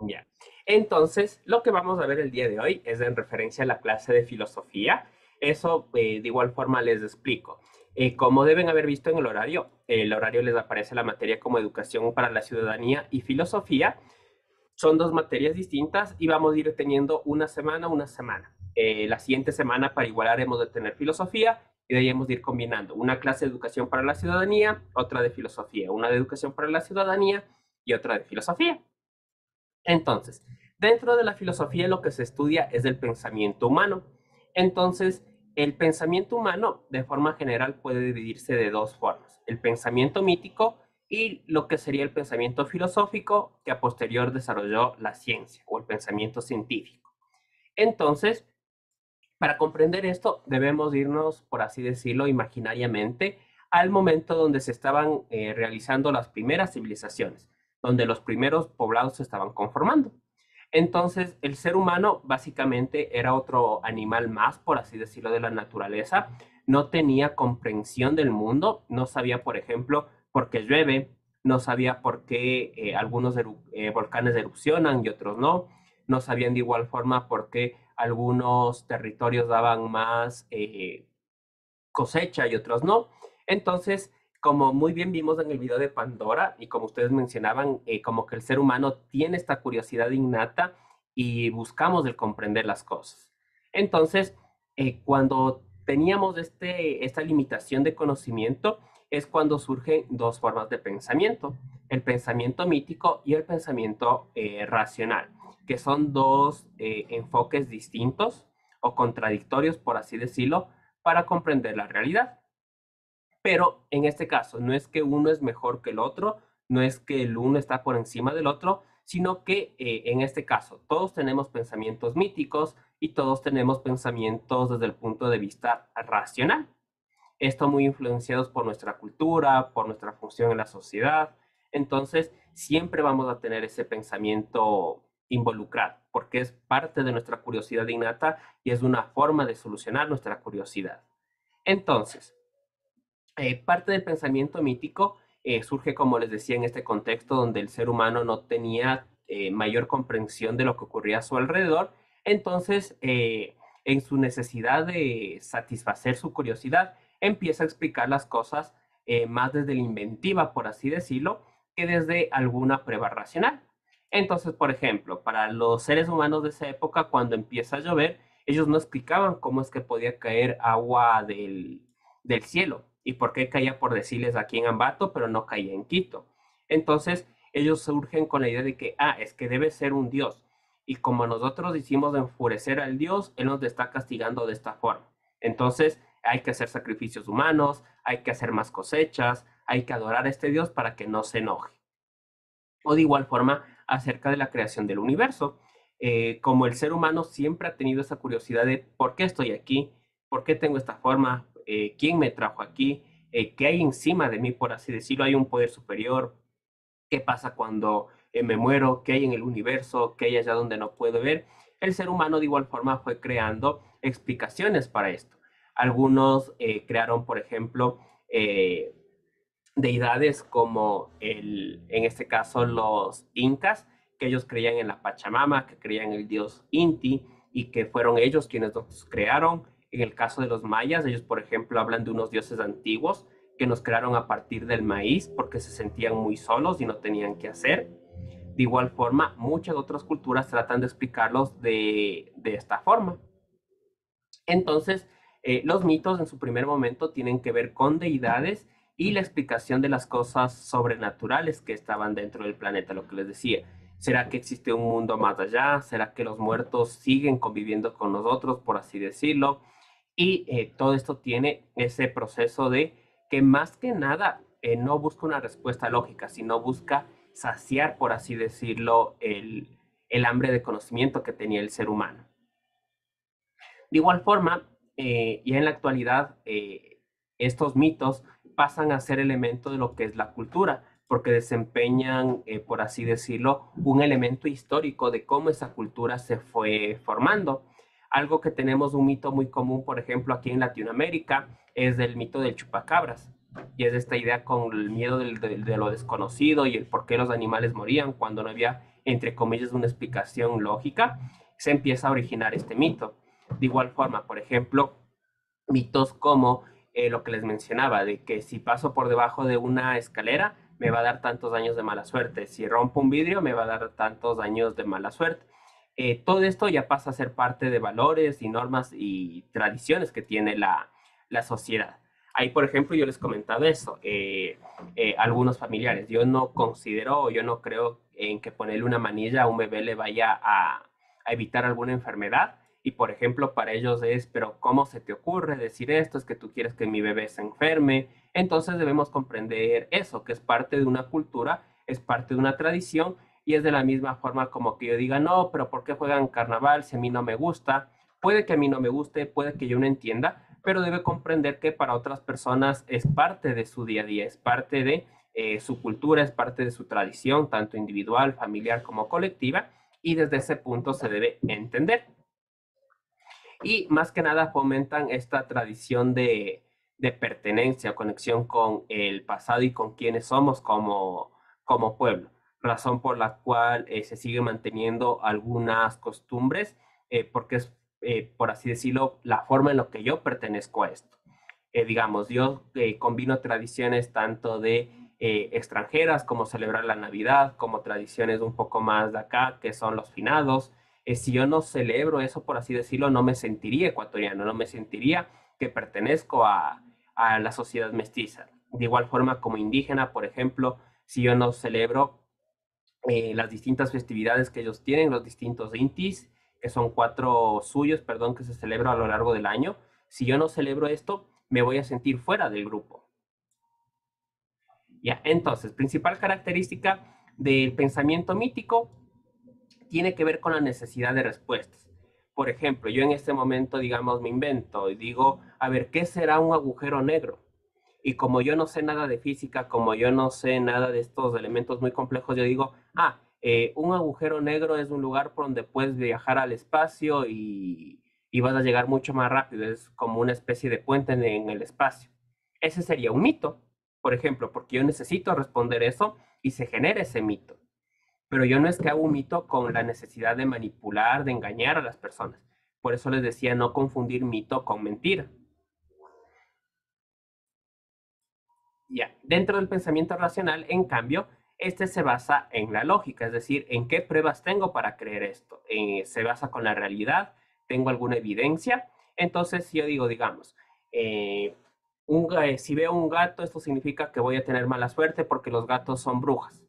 Ya. Entonces, lo que vamos a ver el día de hoy es en referencia a la clase de filosofía. Eso, de igual forma, les explico. Como deben haber visto en el horario les aparece la materia como educación para la ciudadanía y filosofía. Son dos materias distintas y vamos a ir teniendo una semana. La siguiente semana, para igualar, hemos de tener filosofía y de ahí hemos de ir combinando una clase de educación para la ciudadanía, otra de filosofía, una de educación para la ciudadanía y otra de filosofía. Entonces, dentro de la filosofía lo que se estudia es el pensamiento humano. Entonces, el pensamiento humano de forma general puede dividirse de dos formas: el pensamiento mítico y lo que sería el pensamiento filosófico que a posterior desarrolló la ciencia o el pensamiento científico. Entonces, para comprender esto, debemos irnos, por así decirlo, imaginariamente al momento donde se estaban realizando las primeras civilizaciones, donde los primeros poblados se estaban conformando. Entonces, el ser humano básicamente era otro animal más, por así decirlo, de la naturaleza. No tenía comprensión del mundo, no sabía, por ejemplo, por qué llueve, no sabía por qué algunos volcanes erupcionan y otros no, no sabían de igual forma por qué algunos territorios daban más cosecha y otros no. Entonces, como muy bien vimos en el video de Pandora y como ustedes mencionaban, como que el ser humano tiene esta curiosidad innata y buscamos el comprender las cosas. Entonces, cuando teníamos esta limitación de conocimiento, es cuando surgen dos formas de pensamiento: el pensamiento mítico y el pensamiento racional, que son dos enfoques distintos o contradictorios, por así decirlo, para comprender la realidad. Pero en este caso, no es que uno es mejor que el otro, no es que el uno está por encima del otro, sino que en este caso todos tenemos pensamientos míticos y todos tenemos pensamientos desde el punto de vista racional. Esto muy influenciados por nuestra cultura, por nuestra función en la sociedad. Entonces, siempre vamos a tener ese pensamiento involucrado, porque es parte de nuestra curiosidad innata y es una forma de solucionar nuestra curiosidad. Entonces, parte del pensamiento mítico surge, como les decía, en este contexto donde el ser humano no tenía mayor comprensión de lo que ocurría a su alrededor. Entonces, en su necesidad de satisfacer su curiosidad, empieza a explicar las cosas más desde la inventiva, por así decirlo, que desde alguna prueba racional. Entonces, por ejemplo, para los seres humanos de esa época, cuando empieza a llover, ellos no explicaban cómo es que podía caer agua del cielo y por qué caía, por decirles, aquí en Ambato, pero no caía en Quito. Entonces, ellos surgen con la idea de que, es que debe ser un Dios. Y como nosotros hicimos enfurecer al Dios, Él nos está castigando de esta forma. Entonces, hay que hacer sacrificios humanos, hay que hacer más cosechas, hay que adorar a este Dios para que no se enoje. O de igual forma, acerca de la creación del universo. Como el ser humano siempre ha tenido esa curiosidad de por qué estoy aquí, por qué tengo esta forma, quién me trajo aquí, qué hay encima de mí, por así decirlo, hay un poder superior, qué pasa cuando me muero, qué hay en el universo, qué hay allá donde no puedo ver. El ser humano de igual forma fue creando explicaciones para esto. Algunos crearon, por ejemplo, deidades como en este caso los incas, que ellos creían en la Pachamama, que creían en el dios Inti y que fueron ellos quienes nos crearon. En el caso de los mayas, ellos por ejemplo hablan de unos dioses antiguos que nos crearon a partir del maíz porque se sentían muy solos y no tenían qué hacer. De igual forma, muchas otras culturas tratan de explicarlos de esta forma. Entonces, los mitos en su primer momento tienen que ver con deidades y la explicación de las cosas sobrenaturales que estaban dentro del planeta, lo que les decía. ¿Será que existe un mundo más allá? ¿Será que los muertos siguen conviviendo con nosotros, por así decirlo? Y todo esto tiene ese proceso de que más que nada no busca una respuesta lógica, sino busca saciar, por así decirlo, el hambre de conocimiento que tenía el ser humano. De igual forma, ya en la actualidad, estos mitos pasan a ser elemento de lo que es la cultura, porque desempeñan, por así decirlo, un elemento histórico de cómo esa cultura se fue formando. Algo que tenemos un mito muy común, por ejemplo, aquí en Latinoamérica, es el mito del chupacabras. Y es esta idea con el miedo de lo desconocido y el por qué los animales morían cuando no había entre comillas, una explicación lógica, se empieza a originar este mito. De igual forma, por ejemplo, mitos como lo que les mencionaba, de que si paso por debajo de una escalera, me va a dar tantos años de mala suerte. Si rompo un vidrio, me va a dar tantos años de mala suerte. Todo esto ya pasa a ser parte de valores y normas y tradiciones que tiene la sociedad. Ahí, por ejemplo, yo les comentaba eso, algunos familiares. Yo no considero o yo no creo en que ponerle una manilla a un bebé le vaya a evitar alguna enfermedad. Y, por ejemplo, para ellos es, pero ¿cómo se te ocurre decir esto? Es que tú quieres que mi bebé se enferme. Entonces debemos comprender eso, que es parte de una cultura, es parte de una tradición y es de la misma forma como que yo diga, no, pero ¿por qué juegan carnaval si a mí no me gusta? Puede que a mí no me guste, puede que yo no entienda, pero debe comprender que para otras personas es parte de su día a día, es parte de su cultura, es parte de su tradición, tanto individual, familiar como colectiva, y desde ese punto se debe entender. Y más que nada fomentan esta tradición de pertenencia, conexión con el pasado y con quienes somos como pueblo, razón por la cual se sigue manteniendo algunas costumbres, porque es, por así decirlo, la forma en la que yo pertenezco a esto. Digamos, yo combino tradiciones tanto de extranjeras, como celebrar la Navidad, como tradiciones un poco más de acá, que son los finados. Si yo no celebro eso, por así decirlo, no me sentiría ecuatoriano, no me sentiría que pertenezco a la sociedad mestiza. De igual forma, como indígena, por ejemplo, si yo no celebro las distintas festividades que ellos tienen, los distintos intis, que son cuatro suyos, perdón, que se celebran a lo largo del año. Si yo no celebro esto, me voy a sentir fuera del grupo. Ya, entonces, principal característica del pensamiento mítico tiene que ver con la necesidad de respuestas. Por ejemplo, yo en este momento, digamos, me invento y digo, a ver, ¿qué será un agujero negro? Y como yo no sé nada de física, como yo no sé nada de estos elementos muy complejos, yo digo, un agujero negro es un lugar por donde puedes viajar al espacio y vas a llegar mucho más rápido. Es como una especie de puente en el espacio. Ese sería un mito, por ejemplo, porque yo necesito responder eso y se genera ese mito. Pero yo no es que hago un mito con la necesidad de manipular, de engañar a las personas. Por eso les decía no confundir mito con mentira. Ya, dentro del pensamiento racional, en cambio, este se basa en la lógica, es decir, en qué pruebas tengo para creer esto. Se basa con la realidad, tengo alguna evidencia. Entonces, si yo digo, digamos, eh, si veo un gato, esto significa que voy a tener mala suerte porque los gatos son brujas.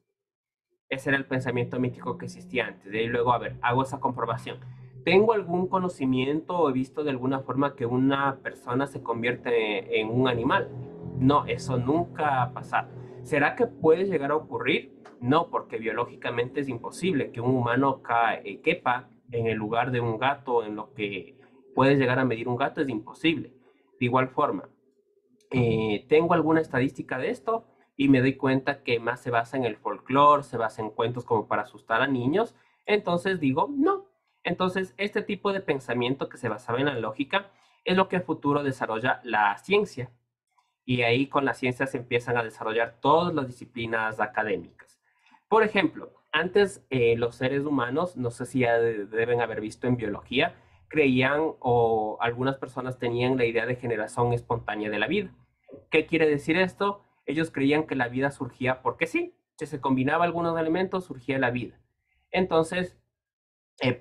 Ese era el pensamiento mítico que existía antes. De ahí luego, a ver, hago esa comprobación. ¿Tengo algún conocimiento o he visto de alguna forma que una persona se convierte en un animal? No, eso nunca ha pasado. ¿Será que puede llegar a ocurrir? No, porque biológicamente es imposible que un humano quepa en el lugar de un gato, en lo que puede llegar a medir un gato, es imposible. De igual forma, tengo alguna estadística de esto y me doy cuenta que más se basa en el folclore, se basa en cuentos como para asustar a niños, entonces digo, no. Entonces, este tipo de pensamiento que se basaba en la lógica es lo que a futuro desarrolla la ciencia. Y ahí con la ciencia se empiezan a desarrollar todas las disciplinas académicas. Por ejemplo, antes los seres humanos, no sé si ya deben haber visto en biología, creían o algunas personas tenían la idea de generación espontánea de la vida. ¿Qué quiere decir esto? Ellos creían que la vida surgía porque sí, si se combinaba algunos elementos, surgía la vida. Entonces,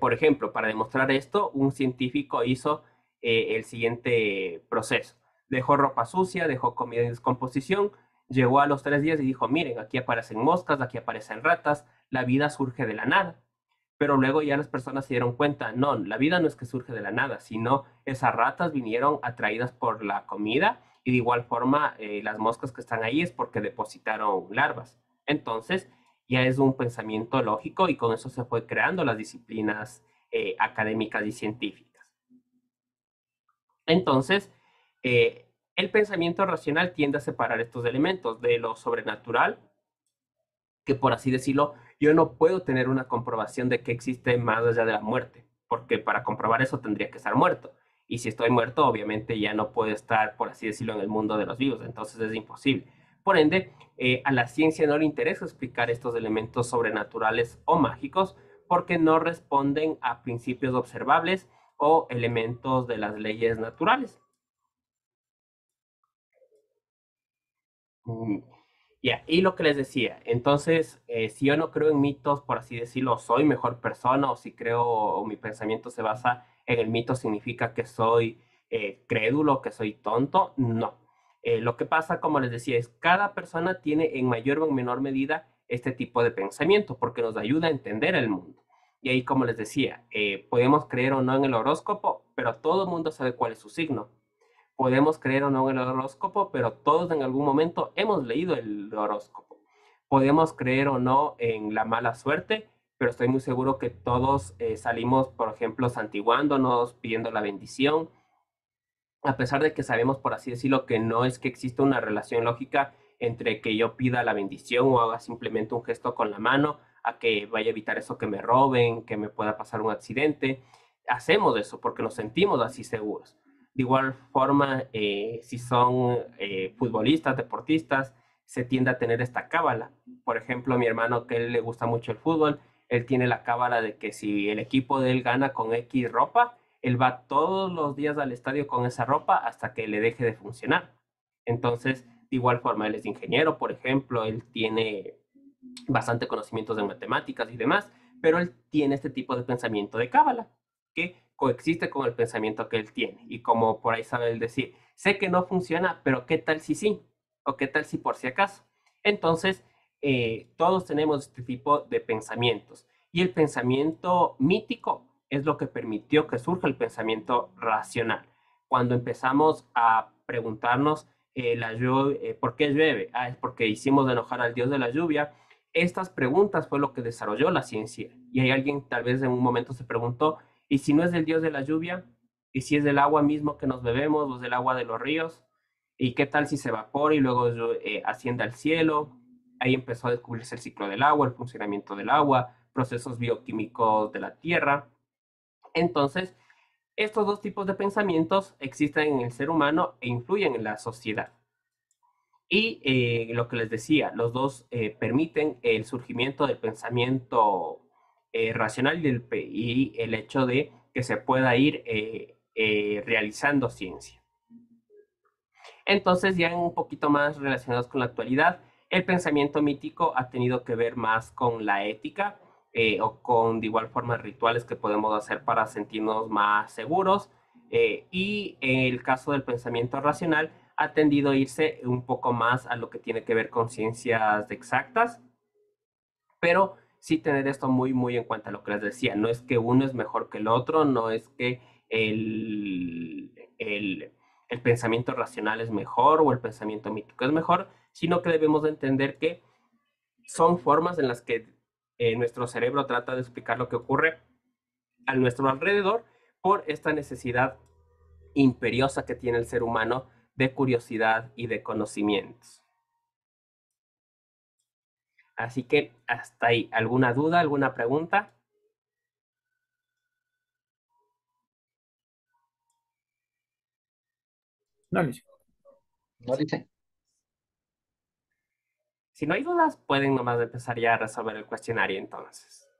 por ejemplo, para demostrar esto, un científico hizo el siguiente proceso. Dejó ropa sucia, dejó comida en descomposición, llegó a los 3 días y dijo, miren, aquí aparecen moscas, aquí aparecen ratas, la vida surge de la nada. Pero luego ya las personas se dieron cuenta, no, la vida no es que surge de la nada, sino esas ratas vinieron atraídas por la comida y de igual forma las moscas que están ahí es porque depositaron larvas. Entonces, ya es un pensamiento lógico y con eso se fue creando las disciplinas académicas y científicas. Entonces, el pensamiento racional tiende a separar estos elementos de lo sobrenatural, que por así decirlo, yo no puedo tener una comprobación de que existe más allá de la muerte, porque para comprobar eso tendría que estar muerto. Y si estoy muerto, obviamente ya no puedo estar, por así decirlo, en el mundo de los vivos, entonces es imposible. Por ende, a la ciencia no le interesa explicar estos elementos sobrenaturales o mágicos porque no responden a principios observables o elementos de las leyes naturales. Mm, Ya, y lo que les decía, entonces, si yo no creo en mitos, por así decirlo, soy mejor persona, o si creo o mi pensamiento se basa en el mito, significa que soy crédulo, que soy tonto, no. Lo que pasa, como les decía, es cada persona tiene en mayor o menor medida este tipo de pensamiento, porque nos ayuda a entender el mundo. Y ahí, como les decía, podemos creer o no en el horóscopo, pero todo el mundo sabe cuál es su signo. Podemos creer o no en el horóscopo, pero todos en algún momento hemos leído el horóscopo. Podemos creer o no en la mala suerte, pero estoy muy seguro que todos salimos, por ejemplo, santiguándonos, pidiendo la bendición, a pesar de que sabemos, por así decirlo, que no es que exista una relación lógica entre que yo pida la bendición o haga simplemente un gesto con la mano, a que vaya a evitar eso que me roben, que me pueda pasar un accidente. Hacemos eso porque nos sentimos así seguros. De igual forma, si son futbolistas, deportistas, se tiende a tener esta cábala. Por ejemplo, mi hermano, que él le gusta mucho el fútbol, él tiene la cábala de que si el equipo de él gana con X ropa, él va todos los días al estadio con esa ropa hasta que le deje de funcionar. Entonces, de igual forma, él es ingeniero, por ejemplo, él tiene bastante conocimientos de matemáticas y demás, pero él tiene este tipo de pensamiento de cábala, que coexiste con el pensamiento que él tiene. Y como por ahí sabe él decir, sé que no funciona, pero ¿qué tal si sí? ¿O qué tal si por si acaso? Entonces, todos tenemos este tipo de pensamientos. Y el pensamiento mítico es lo que permitió que surja el pensamiento racional. Cuando empezamos a preguntarnos ¿por qué llueve? Ah, es porque hicimos enojar al dios de la lluvia. Estas preguntas fue lo que desarrolló la ciencia. Y hay alguien tal vez en un momento se preguntó, ¿y si no es del dios de la lluvia? ¿Y si es del agua mismo que nos bebemos o del agua de los ríos? ¿Y qué tal si se evapora y luego asciende al cielo? Ahí empezó a descubrirse el ciclo del agua, el funcionamiento del agua, procesos bioquímicos de la tierra. Entonces, estos dos tipos de pensamientos existen en el ser humano e influyen en la sociedad. Y lo que les decía, los dos permiten el surgimiento del pensamiento racional y el hecho de que se pueda ir realizando ciencia. Entonces, ya un poquito más relacionados con la actualidad, el pensamiento mítico ha tenido que ver más con la ética o con de igual forma rituales que podemos hacer para sentirnos más seguros. Y en el caso del pensamiento racional, ha tendido a irse un poco más a lo que tiene que ver con ciencias exactas, pero sí tener esto muy, muy en cuenta, lo que les decía, no es que uno es mejor que el otro, no es que el pensamiento racional es mejor o el pensamiento mítico es mejor, sino que debemos de entender que son formas en las que nuestro cerebro trata de explicar lo que ocurre a nuestro alrededor por esta necesidad imperiosa que tiene el ser humano de curiosidad y de conocimientos. Así que hasta ahí, ¿alguna duda, alguna pregunta? No, Luis. No dice. Si no hay dudas, pueden nomás empezar ya a resolver el cuestionario entonces.